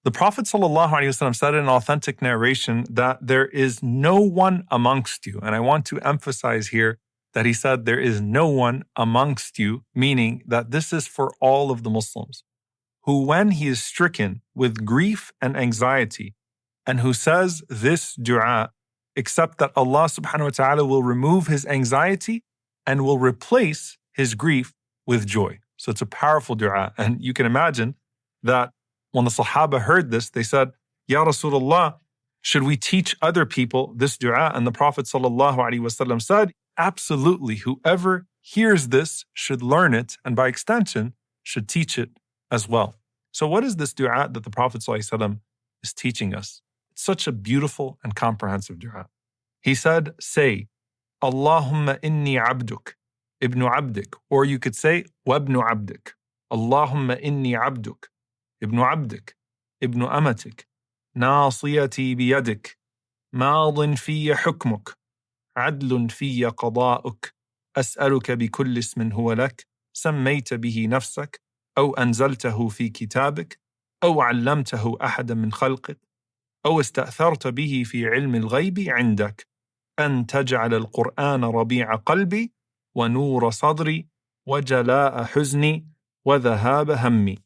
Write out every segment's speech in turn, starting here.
The Prophet ﷺ said in an authentic narration that there is no one amongst you. And I want to emphasize here that he said there is no one amongst you, meaning that this is for all of the Muslims, who when he is stricken with grief and anxiety, and who says this dua, except that Allah subhanahu wa ta'ala will remove his anxiety and will replace his grief with joy. So it's a powerful dua. And you can imagine that when the Sahaba heard this, they said, Ya Rasulullah, should we teach other people this dua? And the Prophet ﷺ said, absolutely, whoever hears this should learn it, and by extension, should teach it as well. So what is this dua that the Prophet ﷺ is teaching us? It's such a beautiful and comprehensive dua. He said, say, Allahumma inni abduk, ibnu abdik, or you could say, wabnu abdik. Allahumma inni abduk, ibnu abdik, ibnu amatik, nasiyati biyadik, maadin fiyya hukmuk, adlun fiyya qada'uk, as'aluka bikulli ismin huwa lak, sammayta bihi nafsak, أو أنزلته في كتابك أو علمته أحدا من خلقك أو استأثرت به في علم الغيب عندك أن تجعل القرآن ربيع قلبي ونور صدري وجلاء حزني وذهاب همي.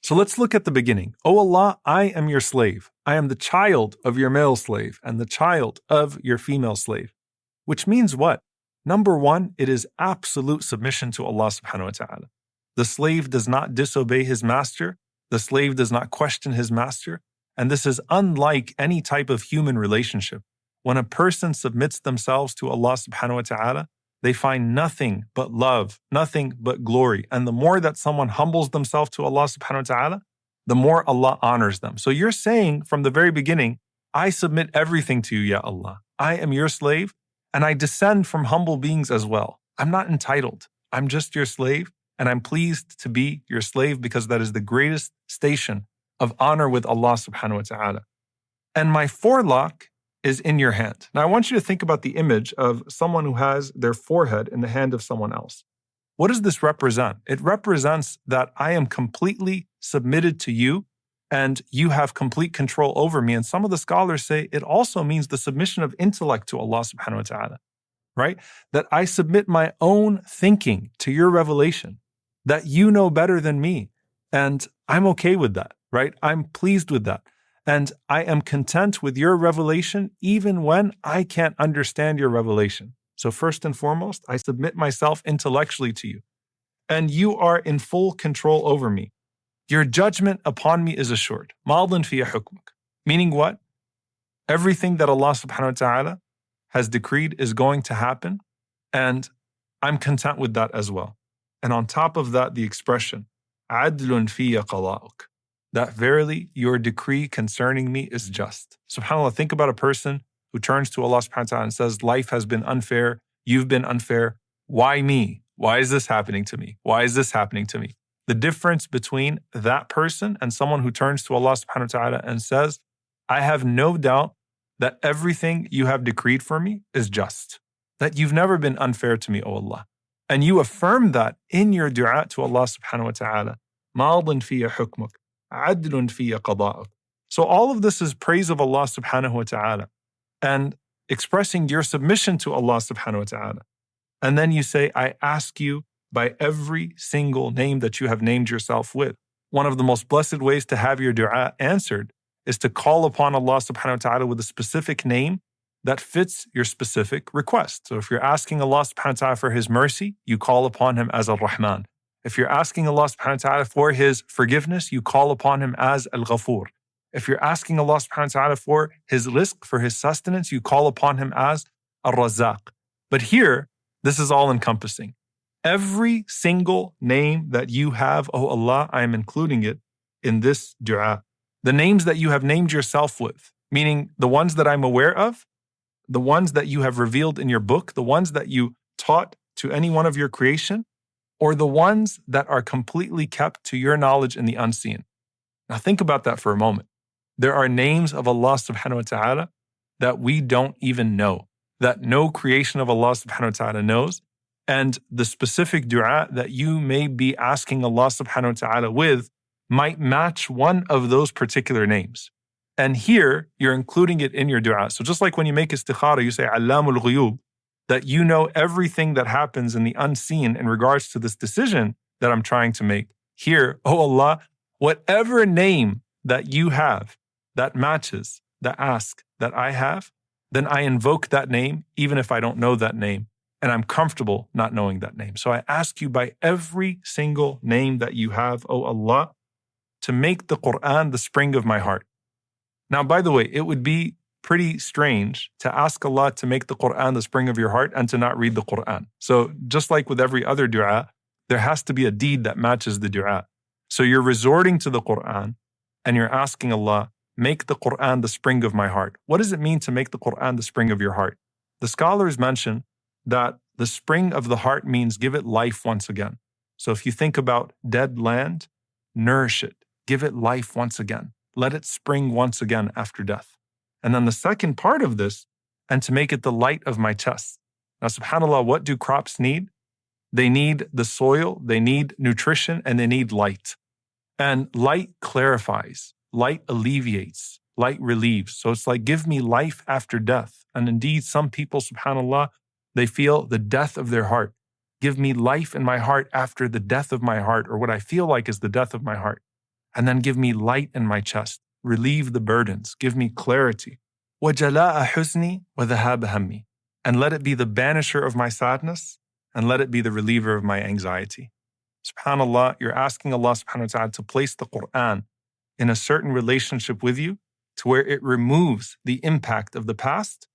So let's look at the beginning. O Allah, I am your slave. I am the child of your male slave and the child of your female slave. Which means what? Number one, it is absolute submission to Allah subhanahu wa ta'ala. The slave does not disobey his master. The slave does not question his master. And this is unlike any type of human relationship. When a person submits themselves to Allah subhanahu wa ta'ala, they find nothing but love, nothing but glory. And the more that someone humbles themselves to Allah subhanahu wa ta'ala, the more Allah honors them. So you're saying from the very beginning, I submit everything to you, Ya Allah. I am your slave, and I descend from humble beings as well. I'm not entitled. I'm just your slave. And I'm pleased to be your slave because that is the greatest station of honor with Allah subhanahu wa ta'ala. And my forelock is in your hand. Now I want you to think about the image of someone who has their forehead in the hand of someone else. What does this represent? It represents that I am completely submitted to you and you have complete control over me. And some of the scholars say it also means the submission of intellect to Allah subhanahu wa ta'ala, right? That I submit my own thinking to your revelation, that you know better than me. And I'm okay with that, right? I'm pleased with that. And I am content with your revelation even when I can't understand your revelation. So first and foremost, I submit myself intellectually to you. And you are in full control over me. Your judgment upon me is assured. Ma'adin fiya hukmuk. Meaning what? Everything that Allah subhanahu wa ta'ala has decreed is going to happen. And I'm content with that as well. And on top of that, the expression, adlun fiyya qada'uk, that verily your decree concerning me is just. SubhanAllah, think about a person who turns to Allah subhanahu wa ta'ala and says, life has been unfair, you've been unfair. Why me? Why is this happening to me? Why is this happening to me? The difference between that person and someone who turns to Allah subhanahu wa ta'ala and says, I have no doubt that everything you have decreed for me is just, that you've never been unfair to me, O Allah. And you affirm that in your dua to Allah subhanahu wa ta'ala. Ma'adin fiyya hukmuk, adlun fiyya qada'uk. So all of this is praise of Allah subhanahu wa ta'ala and expressing your submission to Allah subhanahu wa ta'ala. And then you say, I ask you by every single name that you have named yourself with. One of the most blessed ways to have your dua answered is to call upon Allah subhanahu wa ta'ala with a specific name that fits your specific request. So if you're asking Allah subhanahu wa ta'ala for His mercy, you call upon Him as Al-Rahman. If you're asking Allah subhanahu wa ta'ala for His forgiveness, you call upon Him as Al-Ghafur. If you're asking Allah subhanahu wa ta'ala for His rizq, for His sustenance, you call upon Him as Al-Razzaq. But here, this is all encompassing. Every single name that you have, oh Allah, I am including it in this dua. The names that you have named yourself with, meaning the ones that I'm aware of, the ones that you have revealed in your book, the ones that you taught to any one of your creation, or the ones that are completely kept to your knowledge in the unseen. Now think about that for a moment. There are names of Allah subhanahu wa ta'ala that we don't even know, that no creation of Allah subhanahu wa ta'ala knows. And the specific dua that you may be asking Allah subhanahu wa ta'ala with might match one of those particular names. And here, you're including it in your dua. So just like when you make istikhara, you say, Allamul Ghuyub, that you know everything that happens in the unseen in regards to this decision that I'm trying to make. Here, oh Allah, whatever name that you have that matches the ask that I have, then I invoke that name even if I don't know that name, and I'm comfortable not knowing that name. So I ask you by every single name that you have, oh Allah, to make the Quran the spring of my heart. Now, by the way, it would be pretty strange to ask Allah to make the Quran the spring of your heart and to not read the Quran. So just like with every other dua, there has to be a deed that matches the dua. So you're resorting to the Quran and you're asking Allah, make the Quran the spring of my heart. What does it mean to make the Quran the spring of your heart? The scholars mention that the spring of the heart means give it life once again. So if you think about dead land, nourish it, give it life once again. Let it spring once again after death. And then the second part of this, and to make it the light of my chest. Now, subhanAllah, what do crops need? They need the soil, they need nutrition, and they need light. And light clarifies, light alleviates, light relieves. So it's like, give me life after death. And indeed, some people, subhanAllah, they feel the death of their heart. Give me life in my heart after the death of my heart, or what I feel like is the death of my heart. And then give me light in my chest. Relieve the burdens. Give me clarity. وَجَلَاءَ حُزْنِي وَذَهَابَ هَمِّي. And let it be the banisher of my sadness, and let it be the reliever of my anxiety. SubhanAllah, you're asking Allah subhanahu wa ta'ala to place the Quran in a certain relationship with you to where it removes the impact of the past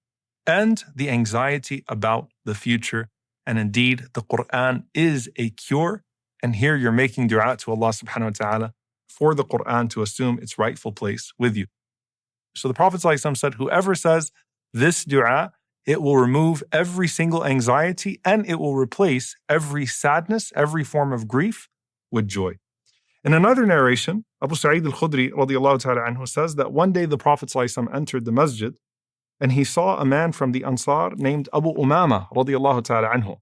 and the anxiety about the future. And indeed, the Quran is a cure. And here you're making dua to Allah subhanahu wa ta'ala for the Quran to assume its rightful place with you. So the Prophet ﷺ said, whoever says this dua, it will remove every single anxiety and it will replace every sadness, every form of grief with joy. In another narration, Abu Sa'id al-Khudri radiyallahu ta'ala anhu says that one day the Prophet ﷺ entered the masjid and he saw a man from the Ansar named Abu Umama radiyallahu ta'ala anhu.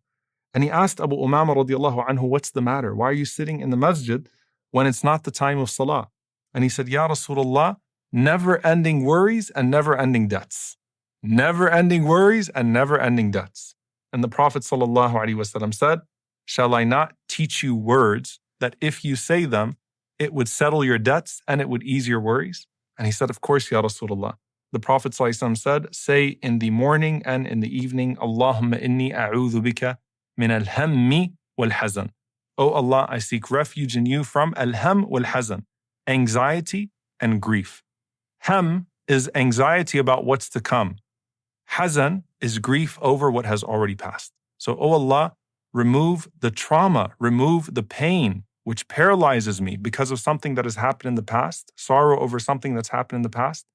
And he asked Abu Umama radiyallahu anhu, what's the matter? Why are you sitting in the masjid when it's not the time of salah? And he said, Ya Rasulullah, never-ending worries and never-ending debts. Never-ending worries and never-ending debts. And the Prophet ﷺ said, shall I not teach you words that if you say them, it would settle your debts and it would ease your worries? And he said, of course, Ya Rasulullah. The Prophet ﷺ said, say in the morning and in the evening, Allahumma inni a'udhu bika min al-hammi wal-hazan. Oh Allah, I seek refuge in you from al-ham wal-hazan, anxiety and grief. Ham is anxiety about what's to come. Hazan is grief over what has already passed. So, oh Allah, remove the trauma, remove the pain which paralyzes me because of something that has happened in the past, sorrow over something that's happened in the past,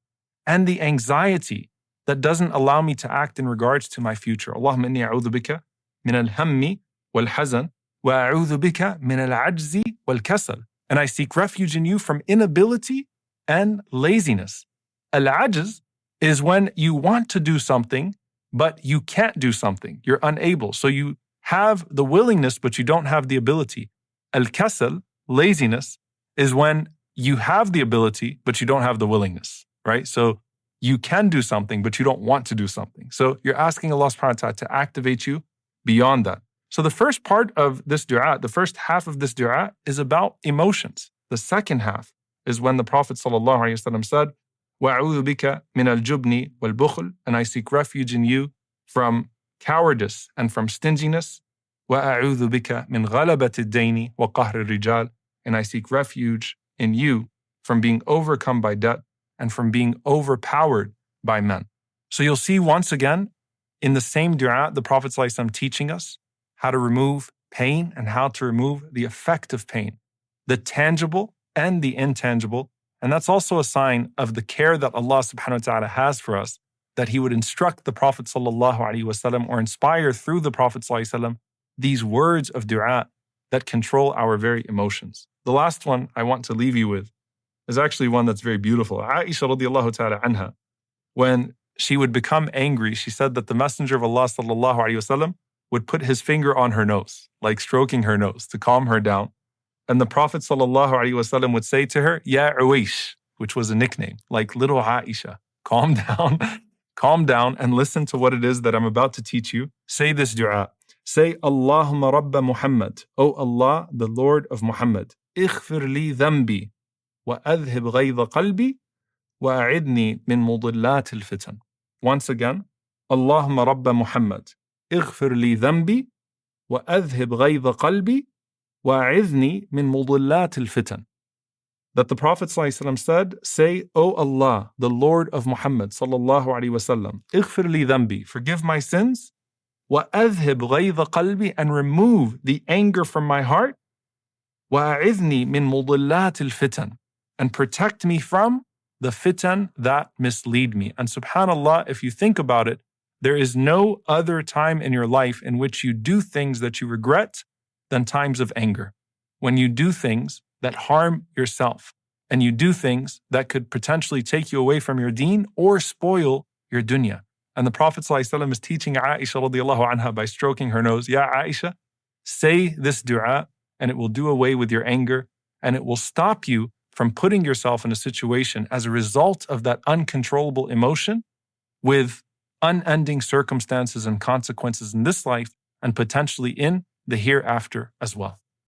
and the anxiety that doesn't allow me to act in regards to my future. Allahumma inni a'udhu bika min al-hammi wal-hazan wa a'udhu bika min al-ajzi wal-kasal. And I seek refuge in you from inability and laziness. Al-ajz is when you want to do something, but you can't do something. You're unable. So you have the willingness, but you don't have the ability. Al-kasal, laziness, is when you have the ability, but you don't have the willingness, right? So you can do something, but you don't want to do something. So you're asking Allah subhanahu wa ta'ala to activate you beyond that. So the first part of this dua, the first half of this dua is about emotions. The second half is when the Prophet ﷺ said, وَأَعُوذُ بِكَ مِنَ الْجُبْنِ وَالْبُخْلِ. And I seek refuge in you from cowardice and from stinginess. وَأَعُوذُ بِكَ مِنْ غَلَبَةِ الدَّيْنِ وَقَهْرِ الرِّجَالِ. And I seek refuge in you from being overcome by debt and from being overpowered by men. So you'll see once again in the same dua, the Prophet ﷺ teaching us how to remove pain and how to remove the effect of pain, the tangible and the intangible. And that's also a sign of the care that Allah subhanahu wa ta'ala has for us, that He would instruct the Prophet sallallahu alaihi wasallam or inspire through the Prophet sallallahu alaihi wasallam these words of dua that control our very emotions. The last one I want to leave you with is actually one that's very beautiful. Aisha radiallahu ta'ala anha, when she would become angry, she said that the Messenger of Allah sallallahu alaihi wasallam would put his finger on her nose, like stroking her nose to calm her down. And the Prophet ﷺ would say to her, Ya Uwaish, which was a nickname, like little Aisha, calm down, calm down and listen to what it is that I'm about to teach you. Say this dua. Say, Allahumma Rabba Muhammad, O Allah, the Lord of Muhammad, اغفر لي ذنبي وأذهب غيظ قلبي وأعذني من مضلات الفتن. Once again, Allahumma Rabba Muhammad, اغفر لي ذنبي وأذهب غيظ قلبي وأعذني من مضلات الفتن. That the Prophet ﷺ said, say, O Allah, the Lord of Muhammad sallallahu alaihi wasallam, اغفر لي ذنبي, forgive my sins, وأذهب غيظ قلبي, and remove the anger from my heart, وأعذني من مضلات الفتن, and protect me from the fitan that mislead me. And subhanAllah, if you think about it, there is no other time in your life in which you do things that you regret than times of anger. When you do things that harm yourself, and you do things that could potentially take you away from your deen or spoil your dunya. And the Prophet ﷺ is teaching Aisha radiallahu anha by stroking her nose, Ya Aisha, say this dua, and it will do away with your anger, and it will stop you from putting yourself in a situation as a result of that uncontrollable emotion with unending circumstances and consequences in this life and potentially in the hereafter as well.